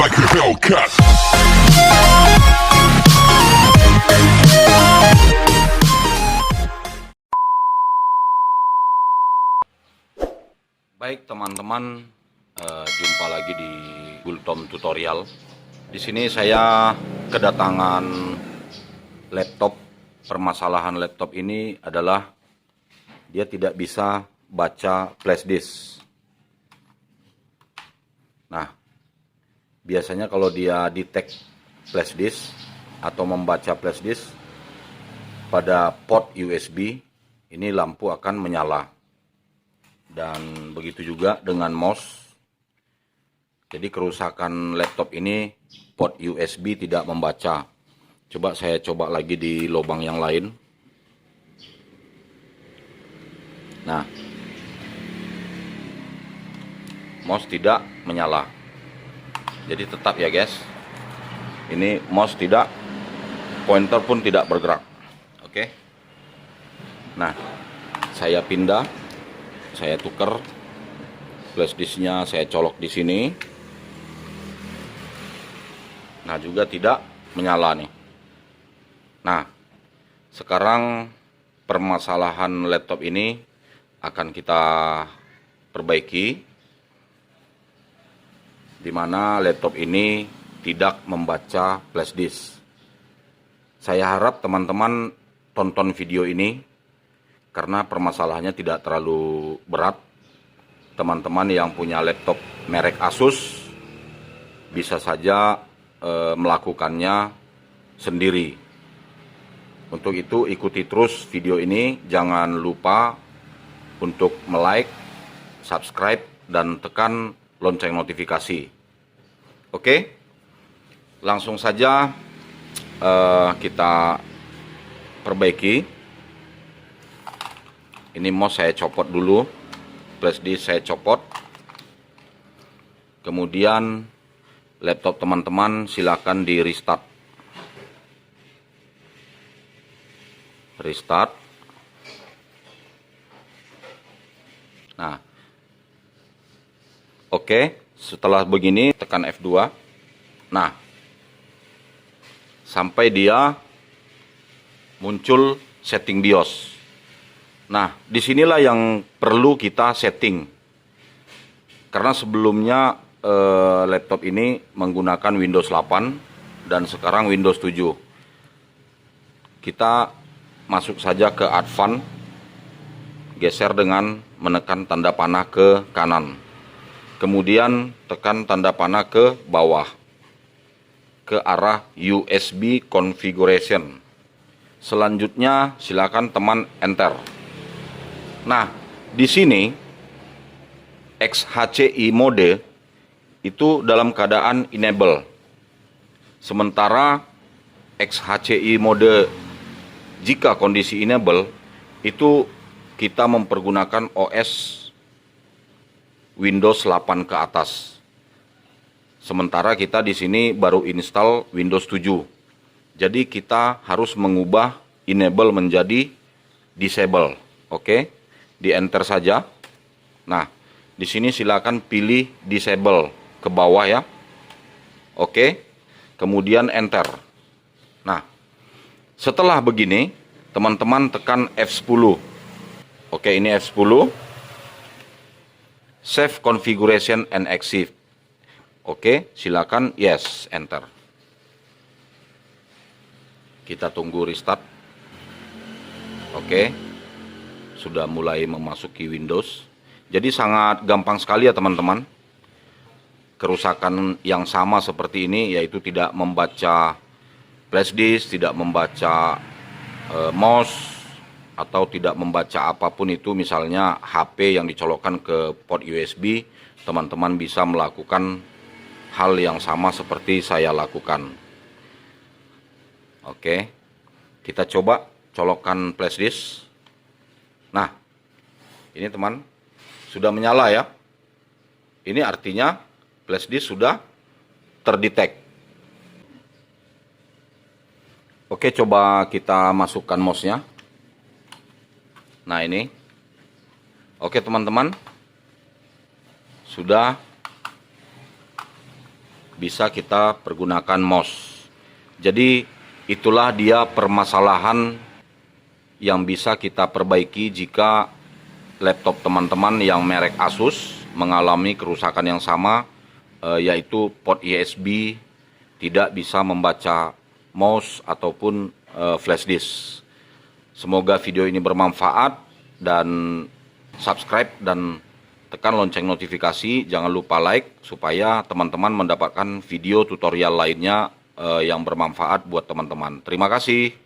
like a Hellcat. Baik teman-teman, jumpa lagi di Gultom Tutorial. Di sini saya kedatangan laptop. Permasalahan laptop ini adalah dia tidak bisa baca flash disk. Nah, biasanya kalau dia detect flash disk atau membaca flash disk pada port USB, ini lampu akan menyala. Dan begitu juga dengan mouse. Jadi kerusakan laptop ini port USB tidak membaca. Saya coba lagi di lubang yang lain. Nah, mouse tidak menyala. Jadi tetap ya guys. Ini mouse tidak, pointer pun tidak bergerak. Oke. Nah, saya pindah. Saya tukar flash disknya, saya colok di sini. Nah, juga tidak menyala nih. Nah, sekarang permasalahan laptop ini akan kita perbaiki, di mana laptop ini tidak membaca flash disk. Saya harap teman-teman tonton video ini, karena permasalahannya tidak terlalu berat. Teman-teman yang punya laptop merek Asus bisa saja melakukannya sendiri. Untuk itu ikuti terus video ini. Jangan lupa untuk like, subscribe, dan tekan lonceng notifikasi. Oke, langsung saja kita perbaiki. Ini mouse saya copot dulu, flash disk saya copot. Kemudian laptop teman-teman silakan di restart. Nah, oke, setelah begini tekan F2. Nah, sampai dia muncul setting BIOS. Nah, disinilah yang perlu kita setting. Karena sebelumnya laptop ini menggunakan Windows 8 dan sekarang Windows 7. Kita masuk saja ke Advanced, geser dengan menekan tanda panah ke kanan. Kemudian tekan tanda panah ke bawah, ke arah USB configuration. Selanjutnya silakan teman enter. Nah, di sini XHCI mode itu dalam keadaan enable. Sementara XHCI mode jika kondisi enable itu kita mempergunakan OS Windows 8 ke atas. Sementara kita di sini baru install Windows 7. Jadi kita harus mengubah enable menjadi disable. Oke, di enter saja. Nah, di sini silakan pilih disable ke bawah ya. Oke, kemudian enter. Nah, setelah begini, teman-teman tekan F10. Oke, ini F10. Save configuration and exit. Oke, silakan yes, enter. Kita tunggu restart. Oke, sudah mulai memasuki Windows. Jadi sangat gampang sekali ya teman-teman. Kerusakan yang sama seperti ini, yaitu tidak membaca flash disk, tidak membaca mouse, atau tidak membaca apapun itu, misalnya HP yang dicolokkan ke port USB, teman-teman bisa melakukan hal yang sama seperti saya lakukan. Oke, kita coba colokkan flash disk. Nah, ini teman, sudah menyala ya. Ini artinya flash disk sudah terdetek. Oke, coba kita masukkan mouse-nya. Nah, ini. Oke, teman-teman. Sudah bisa kita pergunakan mouse. Jadi itulah dia permasalahan yang bisa kita perbaiki jika laptop teman-teman yang merek Asus mengalami kerusakan yang sama, yaitu port USB tidak bisa membaca mouse ataupun flash disk. Semoga video ini bermanfaat, dan subscribe dan tekan lonceng notifikasi. Jangan lupa like supaya teman-teman mendapatkan video tutorial lainnya yang bermanfaat buat teman-teman. Terima kasih.